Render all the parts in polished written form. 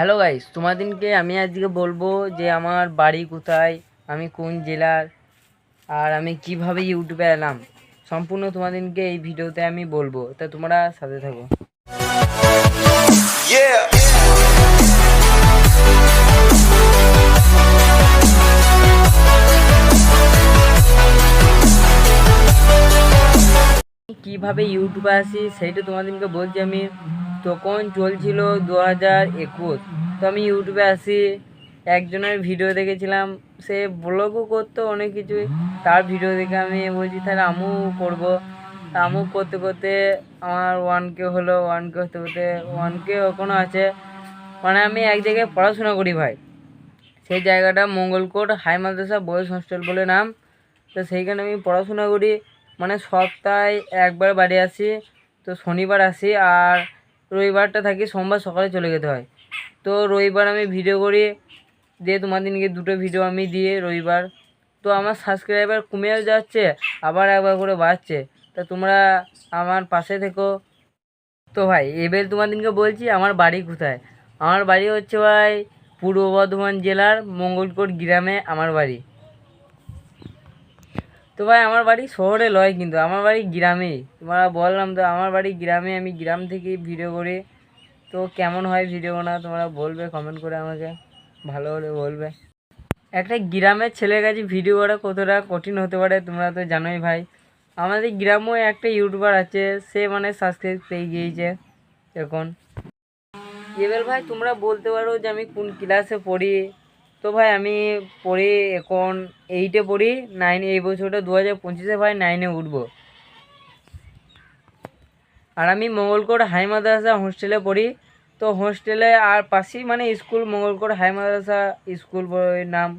Hello guys, তোমাদেরকে আমি আজকে বলবো যে আমার বাড়ি কোথায়, আমি কোন জেলার, আর আমি কিভাবে ইউটিউবে এলাম। সম্পূর্ণ তোমাদেরকে এই ভিডিওতে আমি বলবো, তা তোমরা সাথে থাকো। কিভাবে ইউটিউবে আসি সেইটা তোমাদেরকে বলছি আমি। তখন চলছিল 2021, তো আমি ইউটিউবে আসি। একজনের ভিডিও দেখেছিলাম, সে ব্লগও করতো অনেক কিছুই। তার ভিডিও দেখে আমি বলছি তাহলে আমিও করবো। আমিও করতে করতে আমার 1K হলো, 1K হতে হতে 1K এখনও আছে। মানে আমি এক জায়গায় পড়াশোনা করি ভাই, সেই জায়গাটা মঙ্গলকোট হাই মাদ্রাসা বয়েজ হস্টেল বলে নাম। তো সেইখানে আমি পড়াশোনা করি। মানে সপ্তাহে একবার বাড়ি আসি, তো শনিবার আসি আর রবিবারটা থাকি, সোমবার সকালে চলে যেতে হয়। তো রবিবার আমি ভিডিও করি, দিয়ে তোমাদেরকে দুটো ভিডিও আমি দিয়ে রবিবার। তো আমার সাবস্ক্রাইবার কমেও যাচ্ছে, আবার একবার করে বাড়ছে। তা তোমরা আমার পাশে থেকো। তো ভাই এবার তোমাদেরকে বলছি আমার বাড়ি কোথায়। আমার বাড়ি হচ্ছে ভাই পূর্ব বর্ধমান জেলার মঙ্গলকোট গ্রামে আমার বাড়ি। তো ভাই আমার বাড়ি শহরে লয়, কিন্তু আমার বাড়ি গ্রামেই। তোমরা বললাম তো আমার বাড়ি গ্রামে, আমি গ্রাম থেকেই ভিডিও করি। তো কেমন হয় ভিডিও না তোমরা বলবে কমেন্ট করে আমাকে, ভালো হলে বলবে। একটা গ্রামের ছেলের কাছে ভিডিও করা কতটা কঠিন হতে পারে তোমরা তো জানোই ভাই। আমাদের গ্রামেও একটা ইউটিউবার আছে, সে মানে সাবস্ক্রাইব পেয়ে গিয়েছে এখন। এবার ভাই তোমরা বলতে পারো যে আমি কোন ক্লাসে পড়ি। তো ভাই আমি পড়ি এখন 8-এ পড়ি। 9 এই বছরটা 2025-এ ভাই 9-এ উঠবো। আর আমি মঙ্গলকোট হাই মাদ্রাসা হোস্টেলে পড়ি। তো হোস্টেলে আর পাশেই মানে স্কুল, মঙ্গলকোট হাই মাদ্রাসা স্কুল নাম।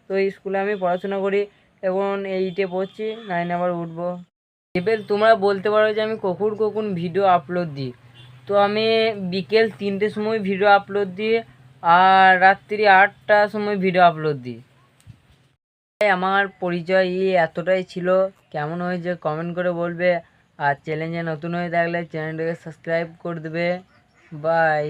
তো এই স্কুলে আমি পড়াশোনা করি, এখন 8-এ পড়ছি, 9 আবার উঠবো। এবার তোমরা বলতে পারো যে আমি কখন কখন ভিডিও আপলোড দিই। তো আমি বিকেল 3টের সময় ভিডিও আপলোড দিই, আর রাত্রি 8টার সময় ভিডিও আপলোড দিই। আমার পরিচয় এতটাই ছিল। কেমন হয়েছে কমেন্ট করে বলবে, আর চ্যানেলে নতুন হয়ে থাকলে চ্যানেলটাকে সাবস্ক্রাইব করে দেবে। বাই।